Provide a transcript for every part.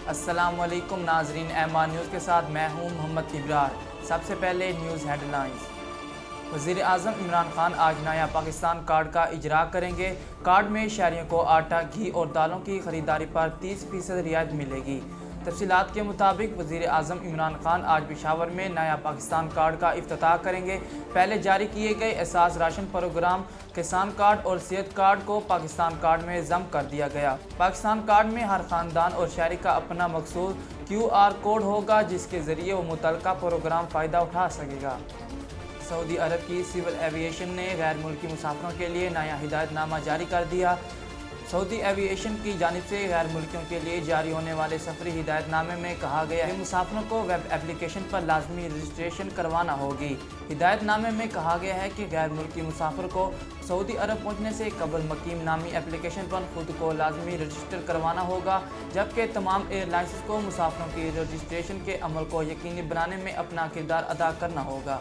السلام علیکم ناظرین، ایمان نیوز کے ساتھ میں ہوں محمد ابرار۔ سب سے پہلے نیوز ہیڈ لائنز۔ وزیر اعظم عمران خان آج نیا پاکستان کارڈ کا اجرا کریں گے۔ کارڈ میں شہریوں کو آٹا، گھی اور دالوں کی خریداری پر 30% رعایت ملے گی۔ تفصیلات کے مطابق وزیر اعظم عمران خان آج پشاور میں نیا پاکستان کارڈ کا افتتاح کریں گے۔ پہلے جاری کیے گئے احساس راشن پروگرام کسان کارڈ اور صحت کارڈ کو پاکستان کارڈ میں ضم کر دیا گیا۔ پاکستان کارڈ میں ہر خاندان اور شہری کا اپنا مخصوص QR کوڈ ہوگا، جس کے ذریعے وہ متعلقہ پروگرام فائدہ اٹھا سکے گا۔ سعودی عرب کی سول ایوی ایشن نے غیر ملکی مسافروں کے لیے نیا ہدایت نامہ جاری کر دیا۔ سعودی ایوی ایشن کی جانب سے غیر ملکیوں کے لیے جاری ہونے والے سفری ہدایت نامے میں کہا گیا ہے کہ مسافروں کو ویب ایپلیکیشن پر لازمی رجسٹریشن کروانا ہوگی۔ ہدایت نامے میں کہا گیا ہے کہ غیر ملکی مسافر کو سعودی عرب پہنچنے سے قبل مقیم نامی ایپلیکیشن پر خود کو لازمی رجسٹر کروانا ہوگا، جبکہ تمام ایئر لائنز کو مسافروں کی رجسٹریشن کے عمل کو یقینی بنانے میں اپنا کردار ادا کرنا ہوگا۔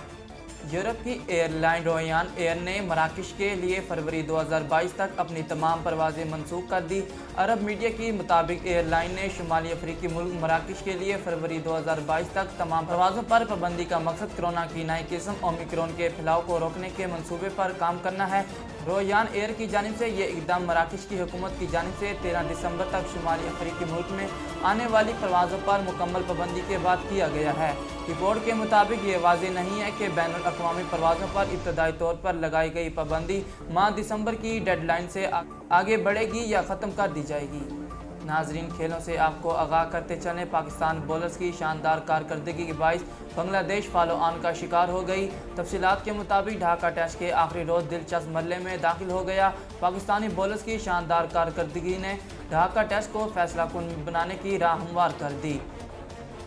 یورپ کی ایئر لائن رویان ایئر نے مراکش کے لیے فروری 2022 تک اپنی تمام پروازیں منسوخ کر دی۔ عرب میڈیا کے مطابق ایئر لائن نے شمالی افریقی ملک مراکش کے لیے فروری 2022 تک تمام پروازوں پر پابندی کا مقصد کورونا کی نئی قسم اومیکرون کے پھیلاؤ کو روکنے کے منصوبے پر کام کرنا ہے۔ رویان ایئر کی جانب سے یہ اقدام مراکش کی حکومت کی جانب سے 13 دسمبر تک شمالی افریقی ملک میں آنے والی پروازوں پر مکمل پابندی کے بعد کیا گیا ہے۔ رپورٹ کے مطابق یہ واضح نہیں ہے کہ بین الاقوامی پروازوں پر ابتدائی طور پر لگائی گئی پابندی ماہ دسمبر کی ڈیڈ لائن سے آگے بڑھے گی یا ختم کر دی جائے گی۔ ناظرین، کھیلوں سے آپ کو آگاہ کرتے چلیں، پاکستان بولرز کی شاندار کارکردگی کے باعث بنگلہ دیش فالو آن کا شکار ہو گئی۔ تفصیلات کے مطابق ڈھاکہ ٹیسٹ کے آخری روز دلچسپ مرحلے میں داخل ہو گیا۔ پاکستانی بولرز کی شاندار کارکردگی نے ڈھاکہ ٹیسٹ کو فیصلہ کن بنانے کی راہ ہموار کر دی۔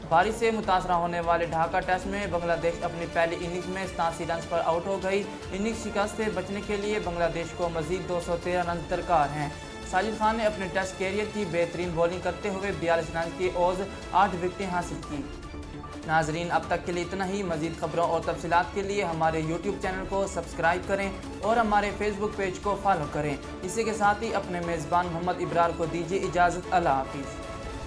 بارش سے متاثرہ ہونے والے ڈھاکہ ٹیسٹ میں بنگلہ دیش اپنی پہلی اننگز میں 87 رنز پر آؤٹ ہو گئی۔ اننگز شکست سے بچنے کے لیے بنگلہ دیش کو مزید 213 رنز درکار ہیں۔ ساجد خان نے اپنے ٹیسٹ کیریئر کی بہترین بولنگ کرتے ہوئے 42 رنز کی اوز 8 وکٹیں حاصل کی۔ ناظرین، اب تک کے لیے اتنا ہی۔ مزید خبروں اور تفصیلات کے لیے ہمارے YouTube چینل کو سبسکرائب کریں اور ہمارے فیس بک پیج کو فالو کریں۔ اسی کے ساتھ ہی اپنے میزبان محمد ابرار کو دیجیے اجازت۔ اللہ حافظ۔